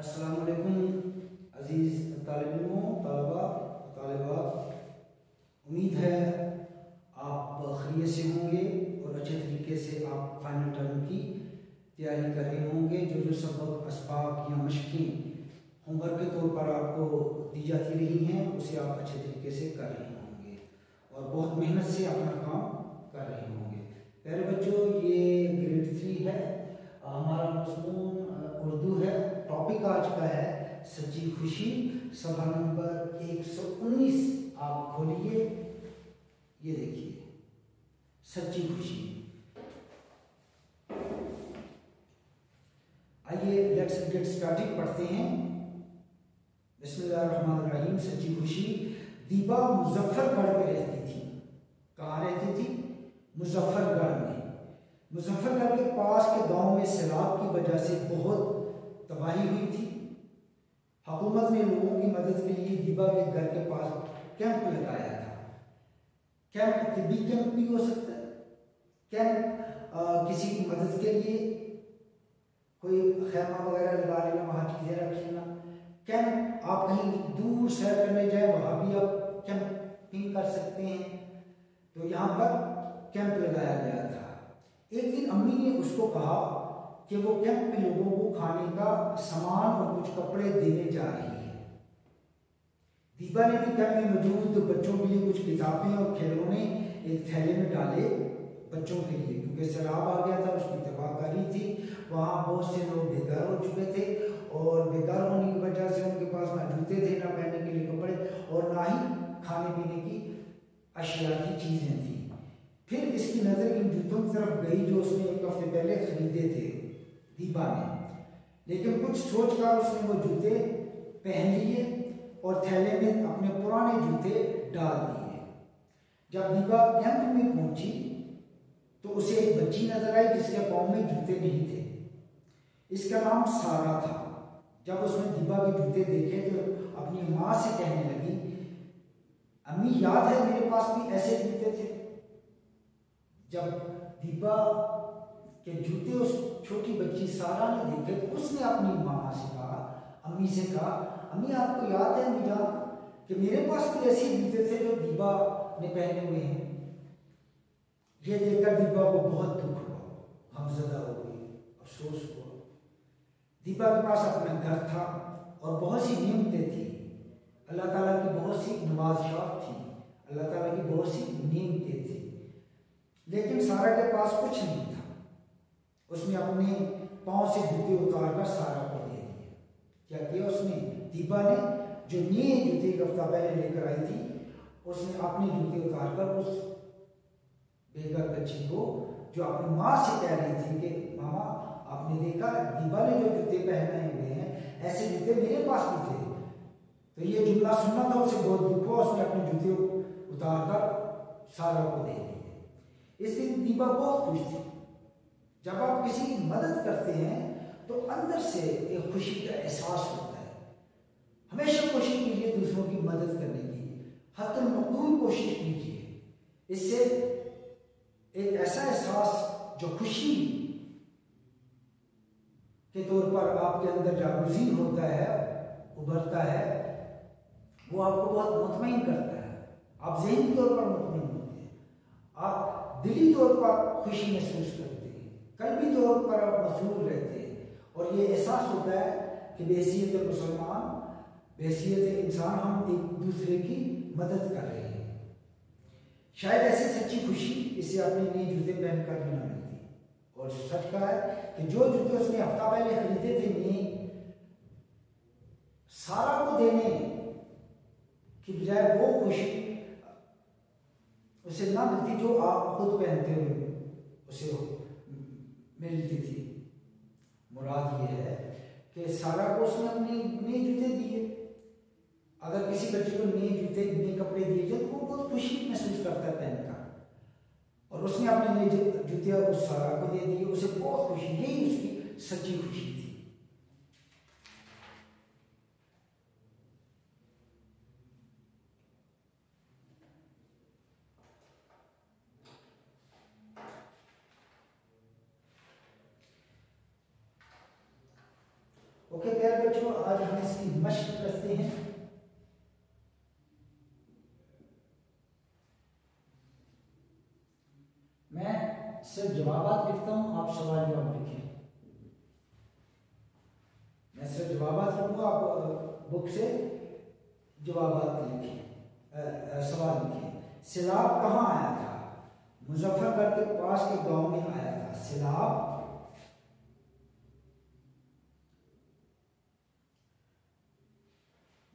अस्सलाम वालेकुम अजीज़ तालिबों, तलबा, तालिबात। उम्मीद है आप खैरियत से होंगे और अच्छे तरीके से आप फाइनल टर्म की तैयारी कर रहे होंगे। जो सबक असबाक या मशक़ें होमवर्क के तौर पर आपको दी जाती रही हैं उसे आप अच्छे तरीके से कर रहे होंगे और बहुत मेहनत से अपना काम कर रहे होंगे। प्यारे बच्चों, ये ग्रेड 3 है, हमारा मज़मून उर्दू है। टॉपिक आज का है सच्ची खुशी। सफ़ा नंबर 119 आप खोलिए, ये देखिए सच्ची खुशी। आइए लेट्स गेट स्टार्टेड, पढ़ते हैं। बिस्मिल्लाहिर्रहमानिर्रहीम। सच्ची खुशी। दीबा मुजफ्फरगढ़ में रहती थी। कहाँ रहती थी? मुजफ्फरगढ़ में। मुजफ्फरगढ़ के पास के गांव में सैलाब की वजह से बहुत तबाही हुई थी। हुकूमत ने लोगों की मदद के लिए दीबा के घर के पास कैंप लगाया था। कैंप तिब्बी कैंप भी हो सकता है, कैंप किसी की मदद के लिए, कोई खैमा वगैरह लगा लेना, वहाँ चीज़ें रख लेना। कैंप आप कहीं दूर सैर करने जाए वहाँ भी आप कैंपिंग कर सकते हैं। तो यहाँ पर कैंप लगाया गया था। एक दिन अम्मी ने उसको कहा कि वो कैंप में लोगों को खाने का सामान और कुछ कपड़े देने जा रही है। दीबा ने भी कैंप में मौजूद बच्चों के लिए कुछ किताबें और खिलौने एक थैले में डाले बच्चों के लिए, क्योंकि सैलाब आ गया था, उसकी तबाहकारी थी। वहाँ बहुत से लोग बेघर हो चुके थे और बेघर होने की वजह से उनके पास ना जूते थे, ना पहनने के लिए कपड़े और ना ही खाने पीने की अशिया की चीज़ें थी। फिर इसकी नज़र इन जूतों की तरफ गई जो उसने एक हफ्ते पहले खरीदे थे दीबा ने। लेकिन कुछ सोचकर उसने वो जूते पहन लिए और थैले में अपने पुराने जूते डाल दिए। जब दीबा कैंप में पहुंची तो उसे एक बच्ची नजर आई जिसके पाँव में जूते नहीं थे। इसका नाम सारा था। जब उसने दीबा के जूते देखे तो अपनी माँ से कहने लगी, अम्मी याद है मेरे पास भी ऐसे जूते थे। जब दीबा के जूते उस छोटी बच्ची सारा ने देखे तो उसने अपनी माँ से कहा, अम्मी से कहा, अम्मी आपको याद है अम्मी जान कि मेरे पास भी ऐसे जूते थे जो दीबा ने पहने हुए हैं। ये देखकर दीबा को बहुत दुख हुआ, गमज़दा हो गई, अफसोस हुआ। दीबा के पास अपना घर था और बहुत सी नियमतें थी। अल्लाह ताला की बहुत सी नवाज़शात थी, अल्लाह ताला की बहुत सी नियमतें थी। लेकिन सारा के पास कुछ नहीं था। उसने अपने पाँव से जूते उतारकर सारा को दे दिए। क्या किया उसने? दीबा ने जो नए जूते एक हफ्ता पहले लेकर आई थी, उसने अपने जूते उतारकर उस बेघर बच्ची को, जो अपनी माँ से कह रही थी कि मामा आपने देखा दीबा ने जो जूते पहने हुए हैं ऐसे जूते मेरे पास भी थे। तो ये जुमला सुनना था, उसे बहुत दुख हुआ। उसने अपने जूते उतारकर सारा को दे दिए। इस दिन दीबा बहुत खुश थी। जब आप किसी की मदद करते हैं तो अंदर से एक खुशी का एहसास होता है। हमेशा कोशिश कीजिए दूसरों की मदद करने की, हत्तल मकबूल कोशिश कीजिए। इससे एक ऐसा एहसास जो खुशी के तौर पर आपके अंदर जागुज़ीर होता है, उभरता है, वो आपको बहुत मुतमईन करता है। आप ज़हनी तौर पर मुतमईन होते हैं, आप दिली तौर पर खुशी महसूस करते हैं, कल्बी तौर पर आप मसरूर रहते हैं और ये एहसास होता है कि बेहसियत मुसलमान, बेहसियत इंसान हम एक दूसरे की मदद कर रहे हैं। शायद ऐसी सच्ची खुशी इसे अपने नए जूते पहनकर भी ना मिलती। और सच कहा है कि जो जूते उसने हफ्ता पहले खरीदे थे नए, सारा को देने की बजाय वो खुशी उसे ना मिलती जो आप खुद पहनते हुए उसे मिलती थी। मुराद ये है कि सारा को उसने अपने नए जूते दिए। अगर किसी बच्चे को नए जूते, नए कपड़े दिए जाए तो वो बहुत खुशी महसूस करता है पहनकर, और उसने अपने नए जूते उस सारा को दे दिए। उसे बहुत खुशी, यही उसकी सच्ची खुशी थी। ओके प्यारे बच्चों, आज हम इसकी मशक करते हैं। मैं सिर्फ जवाब लिखता हूं, आप सवाल जवाब लिखें। मैं सिर्फ जवाब लिखूंगा, आप बुक से जवाब लिखें, सवाल लिखें। सैलाब कहाँ आया था? मुजफ्फरगढ़ के पास के गांव में आया था। सैलाब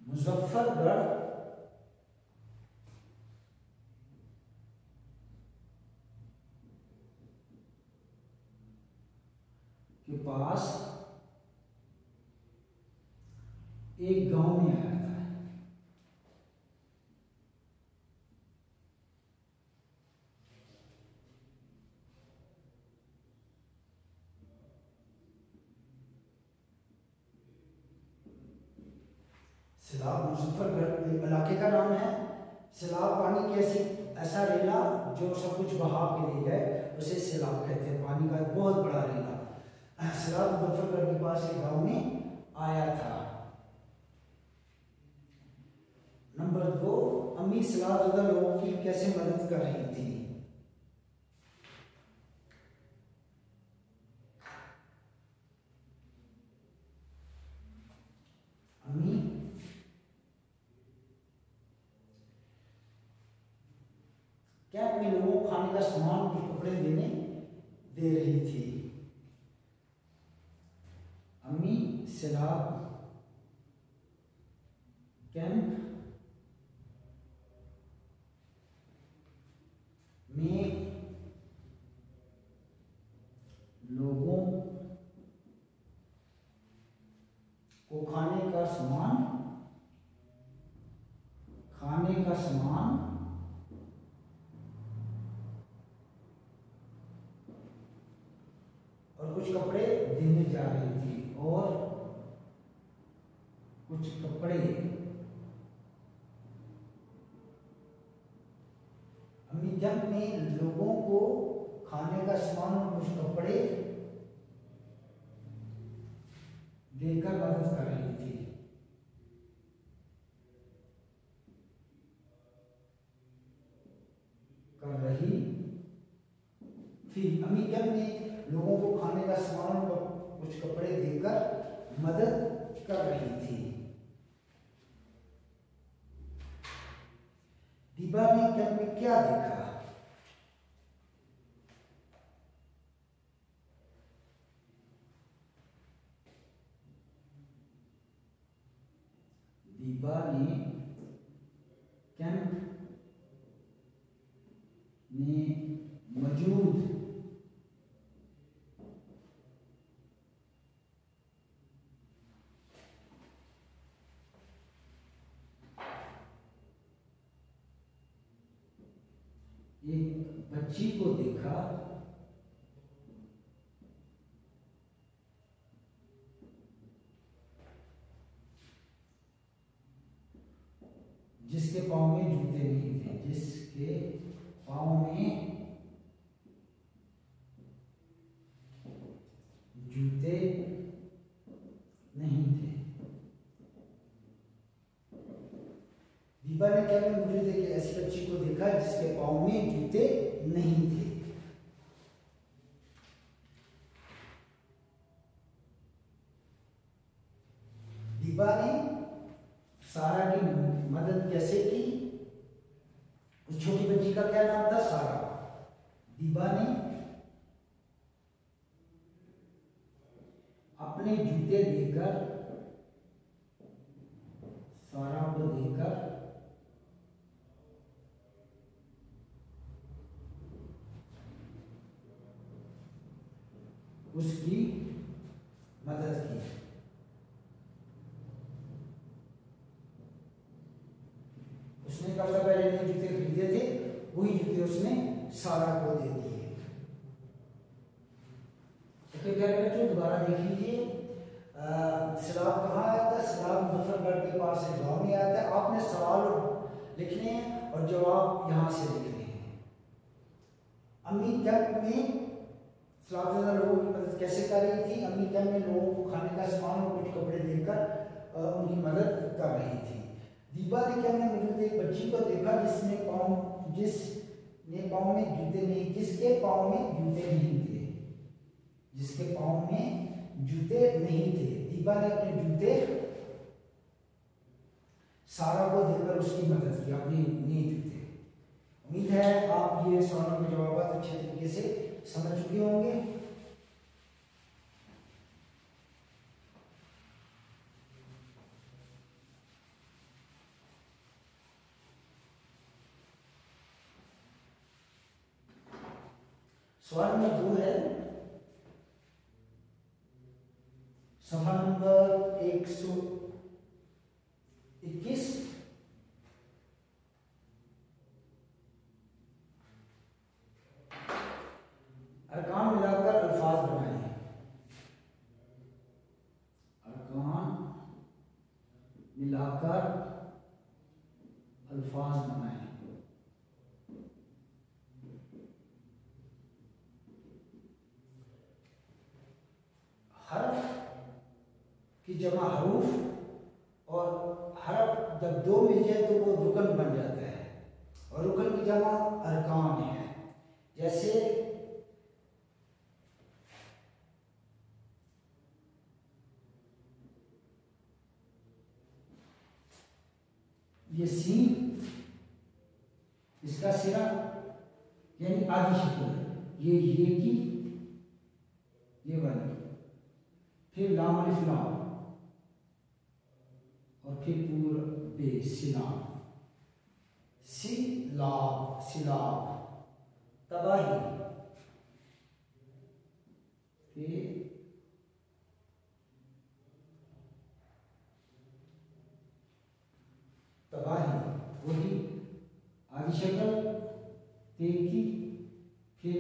मुजफ्फरगढ़ के पास एक गांव में आया था। सैलाब मुजफ्फरगढ़ इलाके का नाम है। सैलाब पानी की ऐसा रेला जो सब कुछ बहा के ले जाए, उसे सैलाब कहते हैं। पानी का बहुत बड़ा रेला। सैलाब मुजफ्फरगढ़ के पास एक गांव में आया था। नंबर 2, अम्मी सैलाबज़दा लोगों की कैसे मदद कर रही थी? अम्मी कैंप में लोगों को खाने का सामान, कुछ कपड़े दे रही थी। अम्मी सैलाब कैंप में लोगों को खाने का सामान और कुछ कपड़े देने जा रही थी। और कुछ कपड़े, अम्मी जब में लोगों को खाने का सामान और कुछ कपड़े देकर मदद कर रही थी। अम्मी जब में लोगों को खाने का सामान और कुछ कपड़े देकर मदद कर रही थी। दीबा ने कैंप में क्या देखा? दीबा ने कैंप में मौजूद एक बच्ची को देखा जिसके पाँव में जूते नहीं थे। जिसके पाँव में जूते नहीं थे। दीबा ने क्या मुझे देखी ऐसी बच्ची को देखा जिसके पाँव में जूते नहीं थे। दीबा ने सारा की मदद कैसे की? उस छोटी बच्ची का क्या नाम था? सारा। दीबा ने अपने जूते देकर, सारा को देकर उसकी मदद की। उसने सबसे पहले जो जूते खरीदे थे वही जूते उसने सारा को दे दिए। ओके प्यारे बच्चों, दोबारा देख लीजिए। सैलाब कहाँ आया था? सैलाब मुजफ्फरगढ़ के पास से गांव में आया था। आपने सवाल लिखने हैं और जवाब यहां से लिखने हैं। अम्मी कैंप में सलाबज़दा लोगों की मदद कैसे कर रही थी? अम्मी कैम्प में लोगों को खाने का सामान और कुछ कपड़े देकर उनकी मदद कर रही थी। दीबा ने कैम्प में मौजूद एक बच्ची को देखा जिसके पाँव में जूते नहीं जिसके पाँव में जूते नहीं थे दीबा ने अपने जूते सारा को देकर उसकी मदद की, अपने नए जूते। उम्मीद है आप ये सवालों के जवाब अच्छे तरीके से समझ चुके होंगे। सवाल नंबर 2 है, सवाल नंबर 121। अरकान मिलाकर अल्फाज बनाए। अरकान मिलाकर अल्फाज बनाए। हर्फ की जमा हरूफ, और हर्फ जब दो मिल जाए तो वो रुकन बन जाता है, और रुकन की जमा अरकान है। जैसे ये सीन, इसका सिरा यानी आधी शक्ल, ये की ये वाली, फिर लाम अलिफ लाम, और फिर पूरा बे सिलाब, सिलाब तबाही, फिर तबाही, वही आदि शक्ल ते की, फिर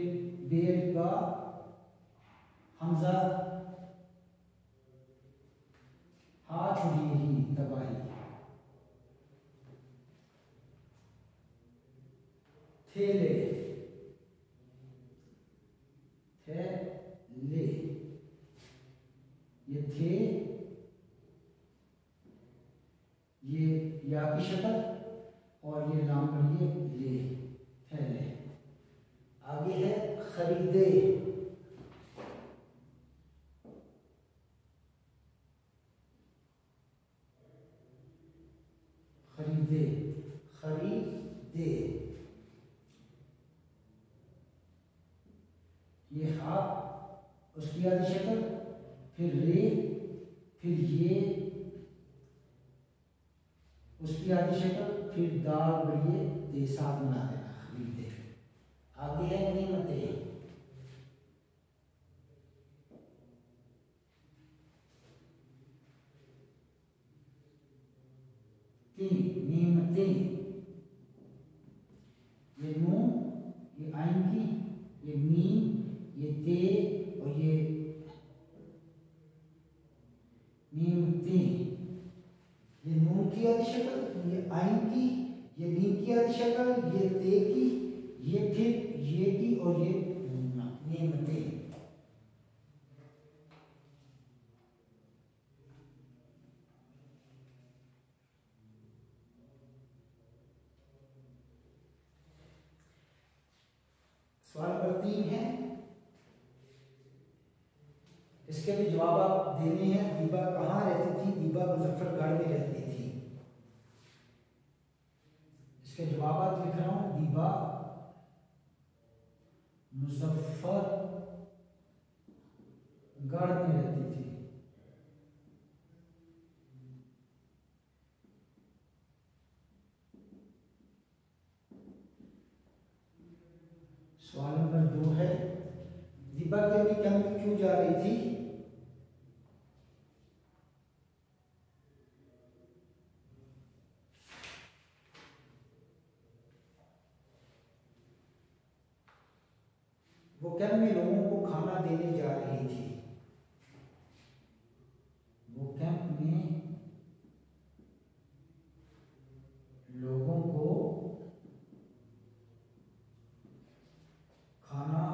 बेर का हमजा हा छुड़ी ही तबाही, थेले ये थे, ये या की शक्ल, और ये नाम पढ़िए ले, थैले। आगे है खरीदे, खरीदे, ये हा उसकी आधी शक्ल, फिर रे, फिर ये उसकी आधी शक्ल, फिर दाल बढ़िए दे, साथ मिला देना, खरीदे। आगे है नीमते, नीमते, ये नून, ये आइन की, ये मीम, ये ते, और ये नीमते। ये नून की आधी शक्ल, ये आइन की, ये मीम की आधी शक्ल, ये ते की, ये फिर ये की, और ये नीमते। सवाल नंबर 3 है, इसके भी जवाब आप देने हैं। दीबा कहाँ रहती थी? दीबा मुजफ्फरगढ़ में रहती थी। इसके जवाब लिख रहा हूं। दीबा मुजफ्फरगढ़ में रहती थी। सवाल नंबर 2 है, दीबा के भी कैंप क्यों जा रही थी? वो कैंप में लोगों को खाना देने जा रही थी। वो कैंप में लोगों को खाना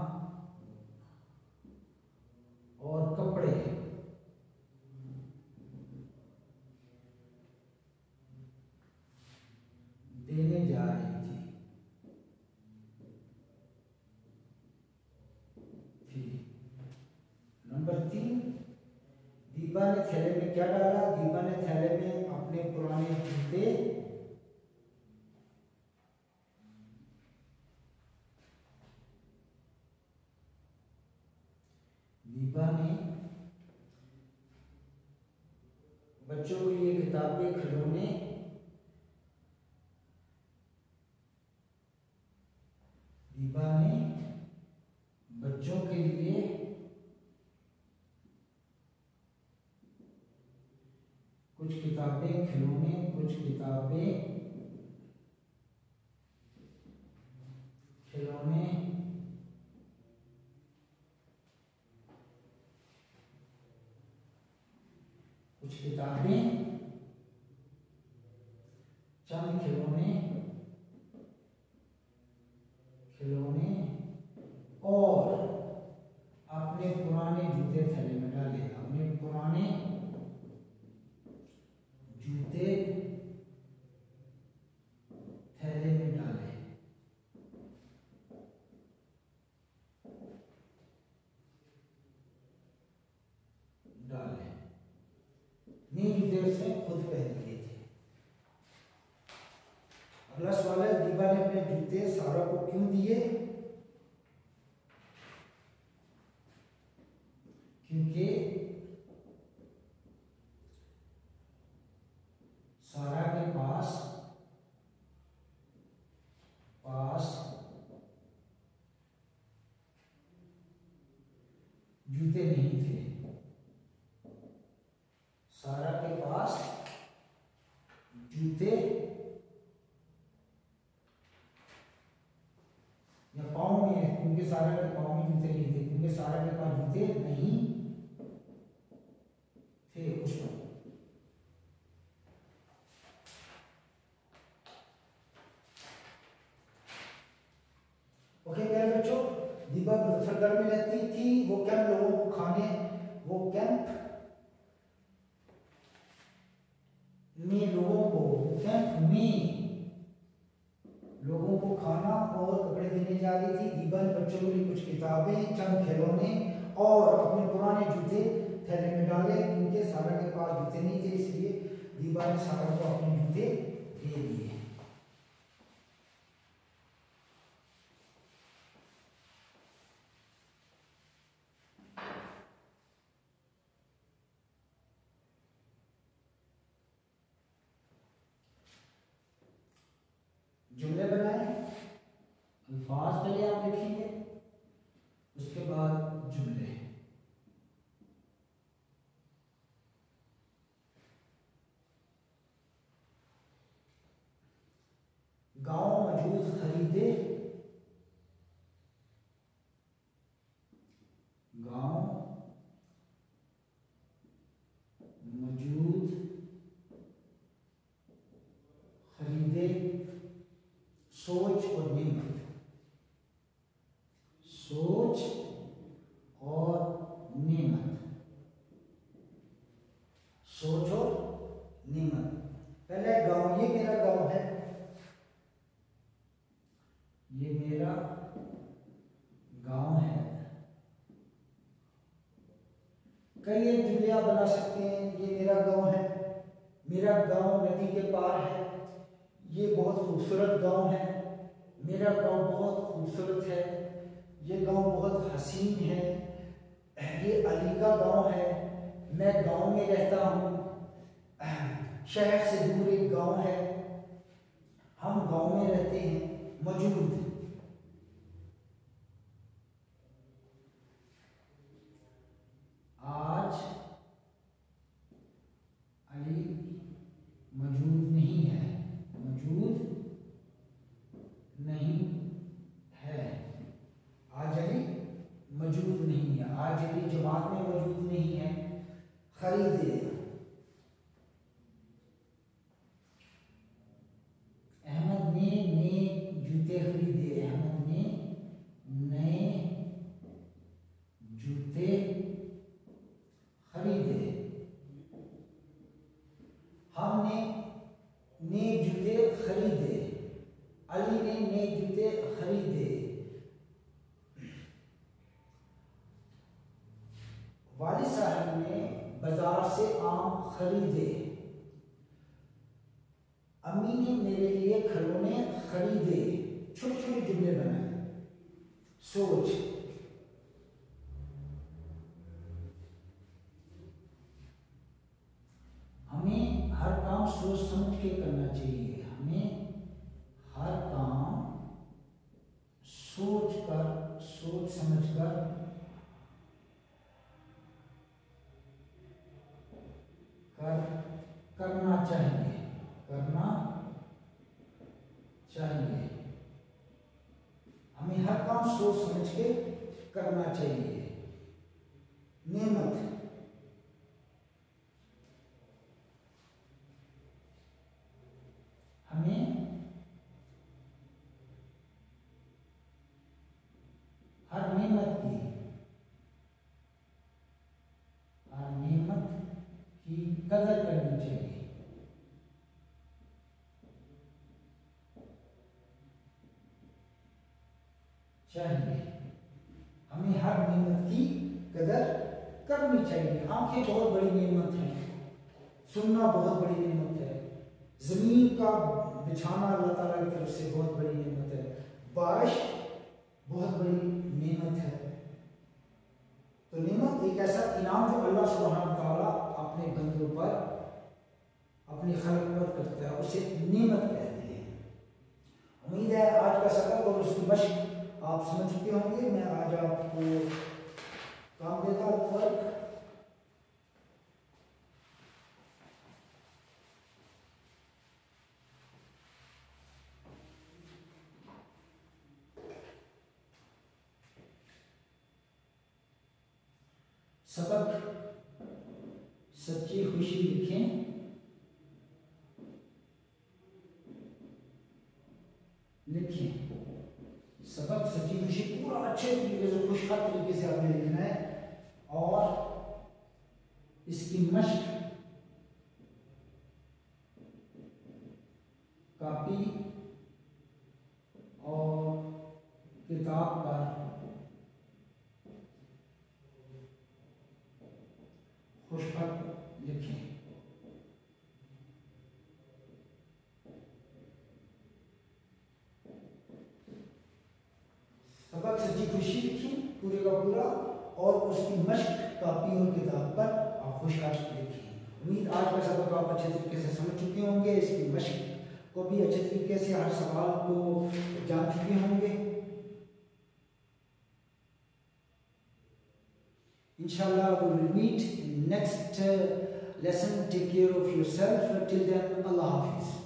नंबर 3, दीपा ने थैले में क्या डाला? दीपा ने थैले में अपने पुराने जूते दीपा ने बच्चों के लिए किताबें, खिलौने दीपा ने बच्चों के लिए कुछ किताबें, खिलौने, कुछ किताबें, खिलौने, कुछ किताबें, चंद खिलौने, खिलौने और अपने पुराने जूते थैले में डाले। अपने पुराने जूते थैले में डाले। नए जूते उसने खुद पहन लिए थे। अगला सवाल है, दीपा ने अपने जूते सारा को क्यों दिए? क्योंकि सारा के पास जूते नहीं थे। सारा के पास जूते या पाँव में, क्योंकि सारा के पाँव में जूते नहीं थे, क्योंकि सारा के पास जूते नहीं थे उस वक्त। ओके प्यारे बच्चों, दीपा मुजफ्फरगढ़ में रहती थी। वो कैंप लोगों को खाने, वो कैंप में लोगों को खाना और कपड़े देने जा रही थी। दीपा ने बच्चों के लिए कुछ किताबें, चंद खिलौने और अपने पुराने जूते थैले में डाले। क्योंकि सारा के पास जूते नहीं थे, इसलिए दीपा ने सारा को अपने जूते दे दिए। जुमले बनाए, अल्फाज पहले आप लिखेंगे, उसके बाद जुमले। गांव मौजूद खरीदे, गांव मौजूद खरीदे, सोच और नेमत, सोच और नेमत, सोच और नेमत। पहले गांव, ये मेरा गांव है, ये मेरा गांव है। कई एक जुमले आप बना सकते हैं। ये मेरा गांव है, मेरा गांव नदी के पार है, ये बहुत खूबसूरत गांव है, मेरा गांव बहुत खूबसूरत है, ये गांव बहुत हसीन है, ये अली का गांव है, मैं गांव में रहता हूँ, शहर से दूर एक गांव है, हम गांव में रहते हैं। मौजूद, आज अली मौजूद नहीं है, मौजूद नहीं है, आज अली मौजूद नहीं है, आज अली जमात में मौजूद नहीं है। खरीदे, अहमद ने नए जूते खरीदे, अहमद ने नए जूते खरीदे। हमने नए जूते खरीदे, अली ने नए जूते खरीदे। वालिद साहब ने बाजार से आम खरीदे। अम्मी ने मेरे लिए खिलौने खरीदे। छोटे छोटे जुमले बनाए। सोच, हमें हर काम सोच समझ के करना चाहिए। हमें हर काम सोच समझ कर करना चाहिए। हमें हर काम सोच समझ के करना चाहिए। नेमत, हमें हर नेमत की कदर करनी चाहिए। हमें हर नेमत की कदर करनी चाहिए। आंखें बहुत बड़ी नेमत है, सुनना बहुत बड़ी नेमत है, जमीन का बिछाना अल्लाह ताला की तरफ से बहुत बड़ी नेमत है, बारिश बहुत बड़ी नेमत है। तो नेमत एक ऐसा इनाम जो अल्लाह सुब्हानहू तआला अपने बंदों पर, अपने खल्क पर करता है, उसे नेमत कहते हैं। उम्मीद है आज का सबक और उसकी मशक आप समझ चुके होंगे। मैं आज आपको काम देता हूँ फर्क। सबक, सच्ची खुशी लिखें। सबक, सच्ची खुशी पूरा अच्छे तरीके से, खुशहाल तरीके से आपने लिखना है। और इसकी मशक कॉपी और किताब पर खुशहाल लिखें। सबक, सच्ची खुशी लिखी पूरे का पूरा, और उसकी मशक कॉपी और किताब पर आप खुशहाल लिखिए। उम्मीद आज का सबक आप अच्छे तरीके से समझ चुके होंगे। इसकी मशक को भी अच्छे तरीके से हर सवाल को जान चुके होंगे। इंशाल्लाह we will meet in next lesson. Take care of yourself. Till then, Allah Hafiz.